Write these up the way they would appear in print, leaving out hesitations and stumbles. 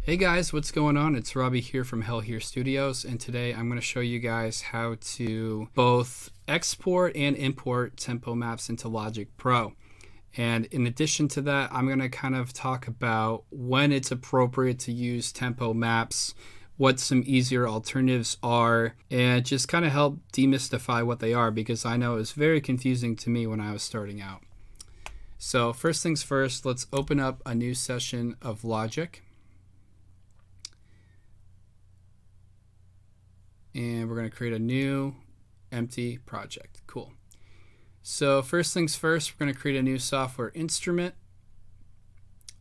Hey guys, what's going on? It's Robbie here from Hell Here Studios, and today I'm going to show you guys how to both export and import tempo maps into Logic Pro. And in addition to that, I'm going to kind of talk about when it's appropriate to use tempo maps, what some easier alternatives are, and just kind of help demystify what they are, because I know it was very confusing to me when I was starting out. So first things first, let's open up a new session of Logic. And we're going to create a new empty project. Cool. So first things first, we're going to create a new software instrument.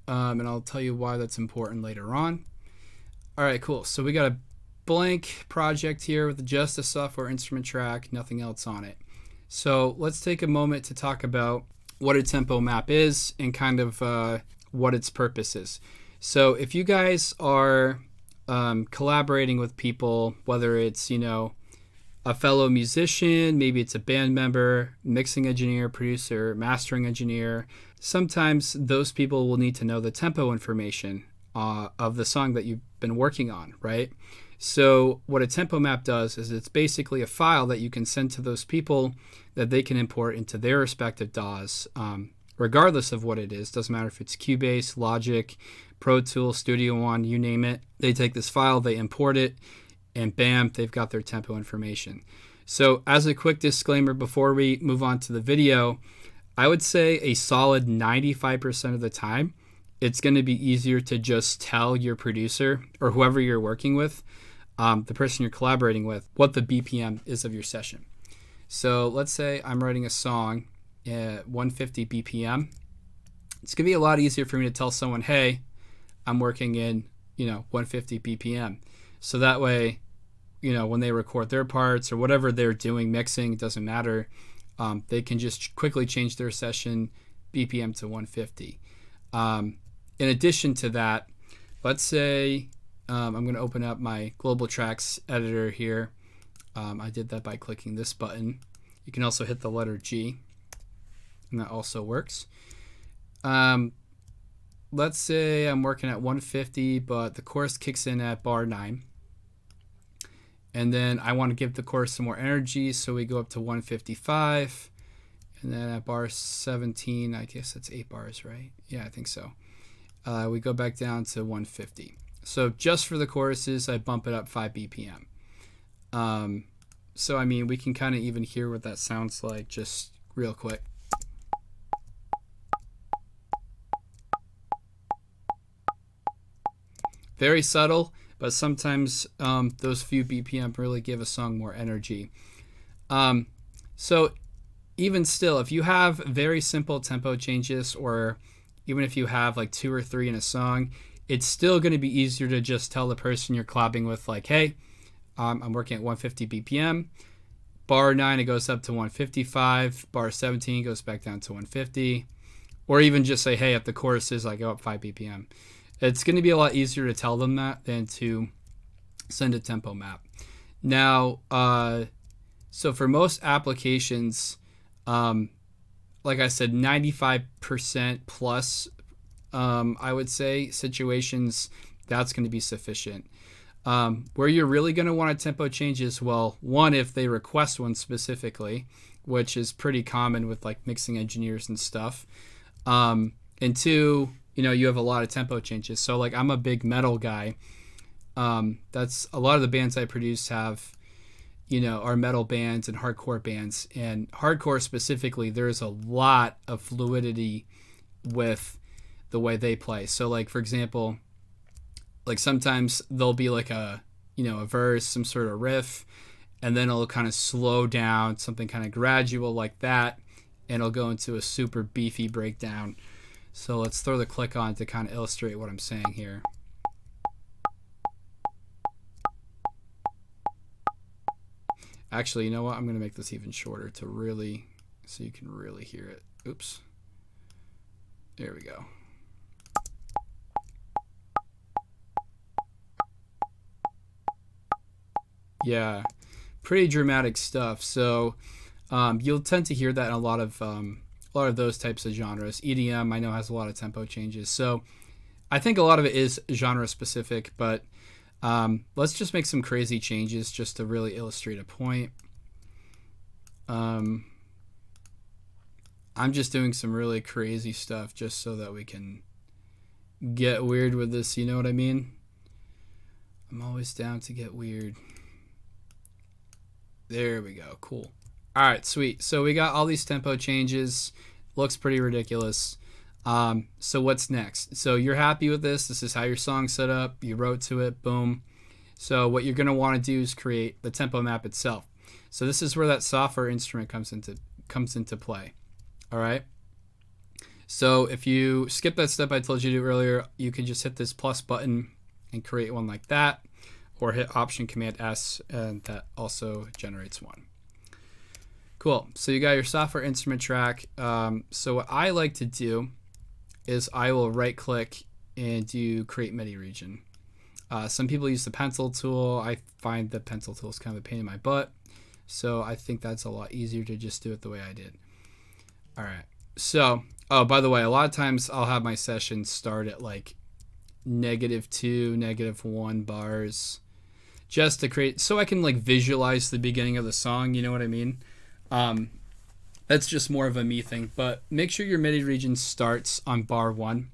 And I'll tell you why that's important later on. All right, cool. So we got a blank project here with just a software instrument track, nothing else on it. So let's take a moment to talk about what a tempo map is and kind of what its purpose is. So if you guys are collaborating with people, whether it's, a fellow musician, maybe it's a band member, mixing engineer, producer, mastering engineer, sometimes those people will need to know the tempo information of the song that you've been working on, right? So what a tempo map does is it's basically a file that you can send to those people that they can import into their respective DAWs, regardless of what it is. Doesn't matter if it's Cubase, Logic, Pro Tools, Studio One, you name it. They take this file, they import it, and bam, they've got their tempo information. So as a quick disclaimer before we move on to the video, I would say a solid 95% of the time, it's going to be easier to just tell your producer or whoever you're working with, the person you're collaborating with, what the BPM is of your session. So let's say I'm writing a song at 150 BPM. It's going to be a lot easier for me to tell someone, hey, I'm working in, 150 BPM. So that way, when they record their parts or whatever they're doing, mixing, it doesn't matter. They can just quickly change their session BPM to 150. In addition to that, let's say I'm going to open up my global tracks editor here. I did that by clicking this button. You can also hit the letter G, and that also works. Let's say I'm working at 150, but the chorus kicks in at bar 9. And then I want to give the chorus some more energy, so we go up to 155. And then at bar 17, I guess that's 8 bars, right? Yeah, I think so. We go back down to 150. So just for the choruses, I bump it up 5 BPM. So, we can kind of even hear what that sounds like just real quick. Very subtle, but sometimes those few BPM really give a song more energy. So even still, if you have very simple tempo changes, or even if you have like 2 or 3 in a song, it's still going to be easier to just tell the person you're collabing with, like, hey, I'm working at 150 BPM. Bar 9, it goes up to 155. Bar 17 goes back down to 150. Or even just say, hey, at the choruses, I go up 5 BPM. It's going to be a lot easier to tell them that than to send a tempo map. Now, so for most applications, like I said, 95% plus, I would say, situations, that's going to be sufficient. Where you're really going to want a tempo change is, well, one, if they request one specifically, which is pretty common with like mixing engineers and stuff. And two, you have a lot of tempo changes. So like I'm a big metal guy. That's a lot of the bands I produce have, are metal bands and hardcore bands. And hardcore specifically, there's a lot of fluidity with the way they play. So like, for example, like sometimes there'll be like a verse, some sort of riff, and then it'll kind of slow down, something kind of gradual like that, and it'll go into a super beefy breakdown. So let's throw the click on to kind of illustrate what I'm saying here. Actually, you know what? I'm going to make this even shorter to really, so you can really hear it. Oops. There we go. Yeah, pretty dramatic stuff. So you'll tend to hear that in a lot of those types of genres. EDM, I know, has a lot of tempo changes. So I think a lot of it is genre specific, but let's just make some crazy changes just to really illustrate a point. I'm just doing some really crazy stuff just so that we can get weird with this, you know what I mean? I'm always down to get weird. There we go. Cool. All right, sweet. So we got all these tempo changes. Looks pretty ridiculous. So what's next? So you're happy with this. This is how your song's set up. You wrote to it. Boom. So what you're going to want to do is create the tempo map itself. So this is where that software instrument comes into play. All right. So if you skip that step I told you to do earlier, you can just hit this plus button and create one like that, or hit Option Command S, and that also generates one. Cool. So you got your software instrument track. So what I like to do is I will right click and do create MIDI region. Some people use the pencil tool. I find the pencil tool is kind of a pain in my butt. So I think that's a lot easier to just do it the way I did. All right. So, oh, by the way, a lot of times I'll have my sessions start at like -2, -1 bars just to create, so I can like visualize the beginning of the song. You know what I mean? That's just more of a me thing, but make sure your MIDI region starts on bar 1.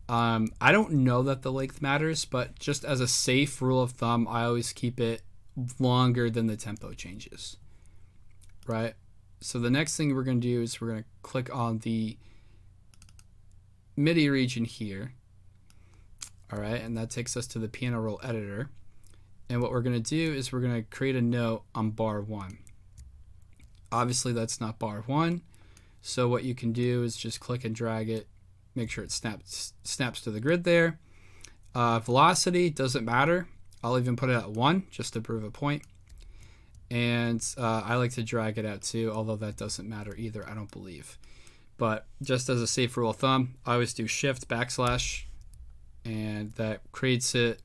I don't know that the length matters, but just as a safe rule of thumb, I always keep it longer than the tempo changes, right? So the next thing we're going to do is we're going to click on the MIDI region here. All right, and that takes us to the piano roll editor. And what we're going to do is we're going to create a note on bar 1. Obviously that's not bar 1. So what you can do is just click and drag it, make sure it snaps to the grid there. Velocity doesn't matter. I'll even put it at 1 just to prove a point. And I like to drag it out too, although that doesn't matter either, I don't believe. But just as a safe rule of thumb, I always do Shift / and that creates it,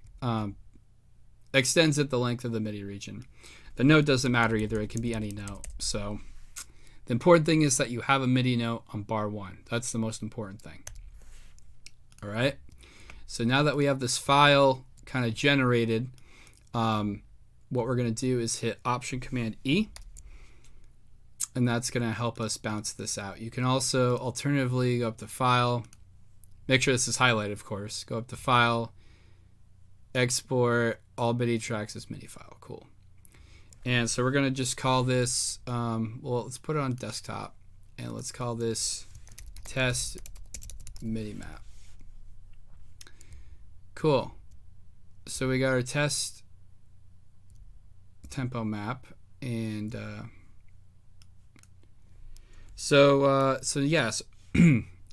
extends it the length of the MIDI region. The note doesn't matter either, it can be any note. So the important thing is that you have a MIDI note on bar 1. That's the most important thing. All right. So now that we have this file kind of generated, what we're going to do is hit Option Command E, and that's going to help us bounce this out. You can also alternatively go up to File, make sure this is highlighted, of course, go up to File, Export all MIDI tracks as MIDI file. Cool. And so we're going to just call this, well, let's put it on desktop, and let's call this test MIDI map. Cool. So we got our test tempo map, and so yes.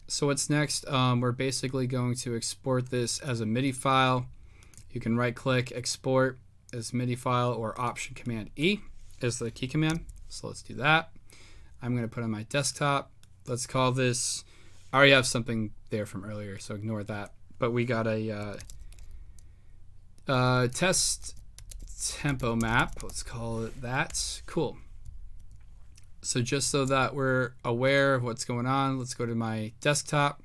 So what's next? We're basically going to export this as a MIDI file. You can right click, export as MIDI file, or Option Command E is the key command. So let's do that. I'm going to put on my desktop. Let's call this, I already have something there from earlier, so ignore that. But we got a test tempo map. Let's call it that. Cool. So just so that we're aware of what's going on, let's go to my desktop.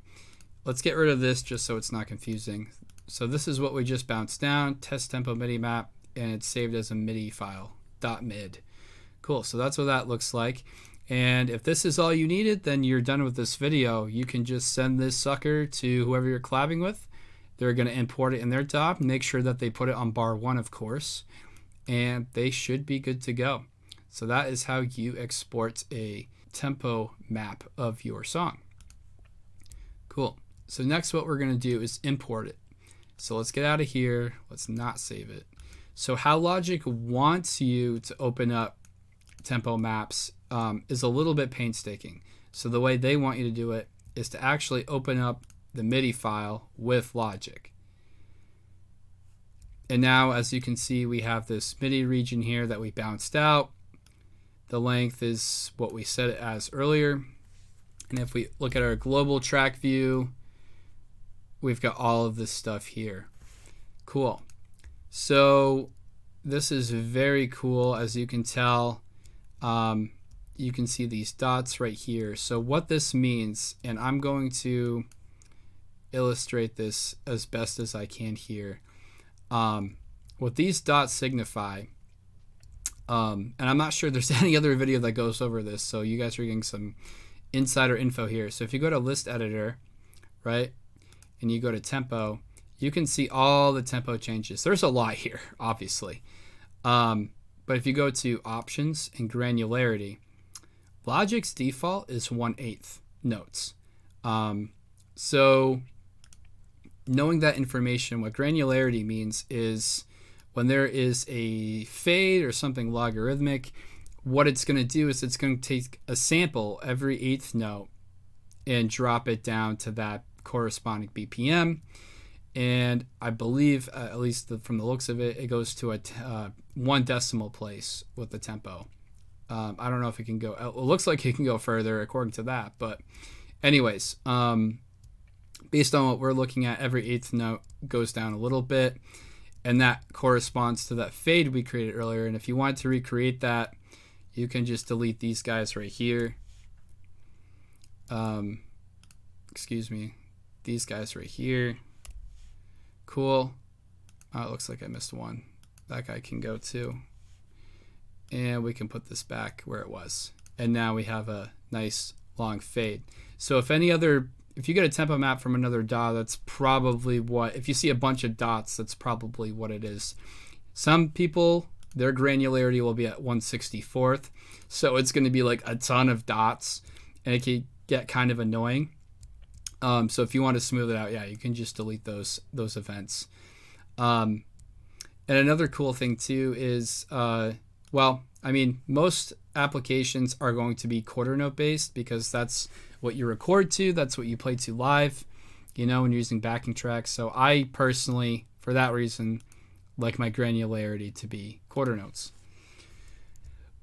Let's get rid of this just so it's not confusing. So this is what we just bounced down, test tempo MIDI map, and it's saved as a MIDI file, .mid. Cool, so that's what that looks like. And if this is all you needed, then you're done with this video. You can just send this sucker to whoever you're collabing with. They're going to import it in their DAW, make sure that they put it on bar 1, of course, and they should be good to go. So that is how you export a tempo map of your song. Cool. So next what we're going to do is import it. So let's get out of here. Let's not save it. So how Logic wants you to open up tempo maps is a little bit painstaking. So the way they want you to do it is to actually open up the MIDI file with Logic. And now, as you can see, we have this MIDI region here that we bounced out. The length is what we set it as earlier. And if we look at our global track view, we've got all of this stuff here. Cool. So this is very cool. As you can tell, you can see these dots right here. So what this means, and I'm going to illustrate this as best as I can here. What these dots signify, and I'm not sure there's any other video that goes over this, so you guys are getting some insider info here. So if you go to list editor, right, and you go to tempo, you can see all the tempo changes. There's a lot here, obviously. But if you go to options and granularity, Logic's default is 1/8 notes. So knowing that information, what granularity means is when there is a fade or something logarithmic, what it's going to do is it's going to take a sample every 8th note and drop it down to that corresponding BPM. And I believe, at least from the looks of it, it goes to a 1 decimal place with the tempo. I don't know if it can go, it looks like it can go further according to that. But anyways, based on what we're looking at, every 8th note goes down a little bit. And that corresponds to that fade we created earlier. And if you want to recreate that, you can just delete these guys right here. Excuse me, these guys right here. Cool. Oh, it looks like I missed one. That guy can go too. And we can put this back where it was. And now we have a nice long fade. So if you get a tempo map from another DAW, that's probably what, if you see a bunch of dots, that's probably what it is. Some people, their granularity will be at 1/64th. So it's going to be like a ton of dots and it can get kind of annoying. So if you want to smooth it out, yeah, you can just delete those events. And another cool thing too is, well, I mean, most applications are going to be quarter note based because that's what you record to, that's what you play to live, when you're using backing tracks. So I personally, for that reason, like my granularity to be quarter notes.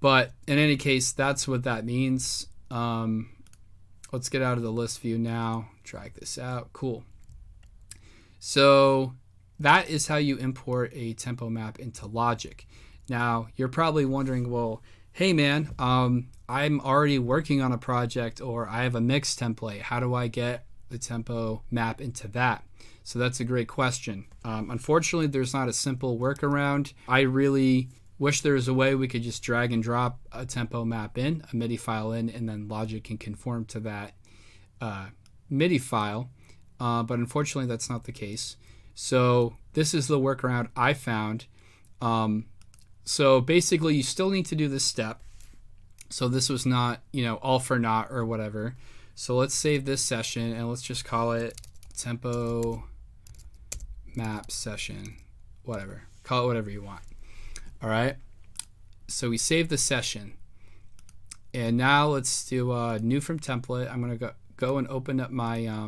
But in any case, that's what that means. Let's get out of the list view now, drag this out, cool. So that is how you import a tempo map into Logic. Now, you're probably wondering, well, hey man, I'm already working on a project or I have a mix template. How do I get the tempo map into that? So that's a great question. Unfortunately, there's not a simple workaround. I really wish there was a way we could just drag and drop a tempo map in, a MIDI file in, and then Logic can conform to that MIDI file. But unfortunately, that's not the case. So this is the workaround I found. So basically, you still need to do this step. So this was not, all for naught or whatever. So let's save this session and let's just call it tempo map session, whatever. Call it whatever you want. All right. So we save the session. And now let's do new from template. I'm going to go and open up my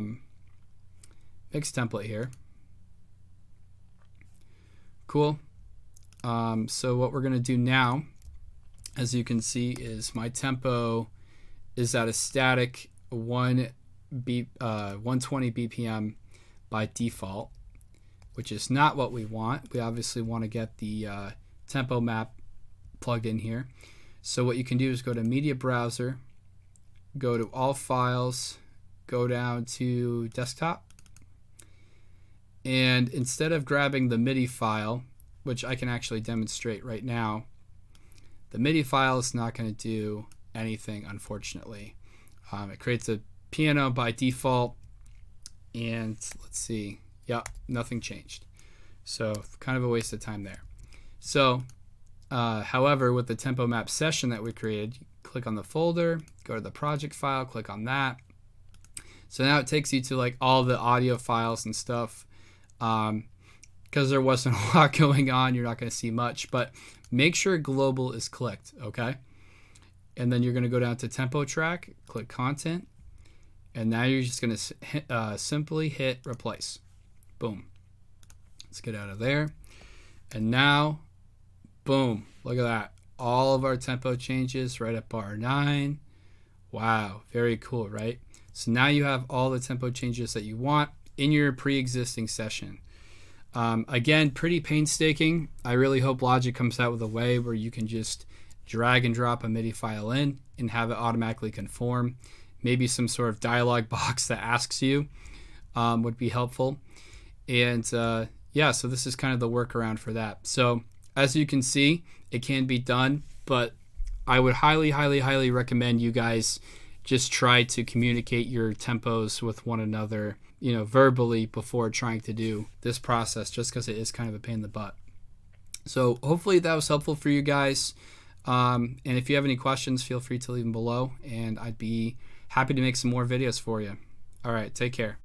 mix template here. Cool. So what we're going to do now, as you can see, is my tempo is at a static 120 BPM by default, which is not what we want. We obviously want to get the tempo map plugged in here. So what you can do is go to Media Browser, go to All Files, go down to Desktop, and instead of grabbing the MIDI file, which I can actually demonstrate right now, the MIDI file is not going to do anything, unfortunately. It creates a piano by default, and let's see, yep, nothing changed. So kind of a waste of time there. So, however, with the tempo map session that we created, click on the folder, go to the project file, click on that. So now it takes you to like all the audio files and stuff. Because there wasn't a lot going on, you're not going to see much, but make sure global is clicked, okay? And then you're going to go down to tempo track, click content, and now you're just going to simply hit replace. Boom. Let's get out of there. And now, boom, look at that. All of our tempo changes right at bar 9. Wow, very cool, right? So now you have all the tempo changes that you want in your pre-existing session. Again, pretty painstaking. I really hope Logic comes out with a way where you can just drag and drop a MIDI file in and have it automatically conform. Maybe some sort of dialog box that asks you would be helpful. And yeah, so this is kind of the workaround for that. So as you can see, it can be done, but I would highly, highly, highly recommend you guys just try to communicate your tempos with one another, verbally before trying to do this process, just because it is kind of a pain in the butt. So hopefully that was helpful for you guys. And if you have any questions, feel free to leave them below, and I'd be happy to make some more videos for you. All right, take care.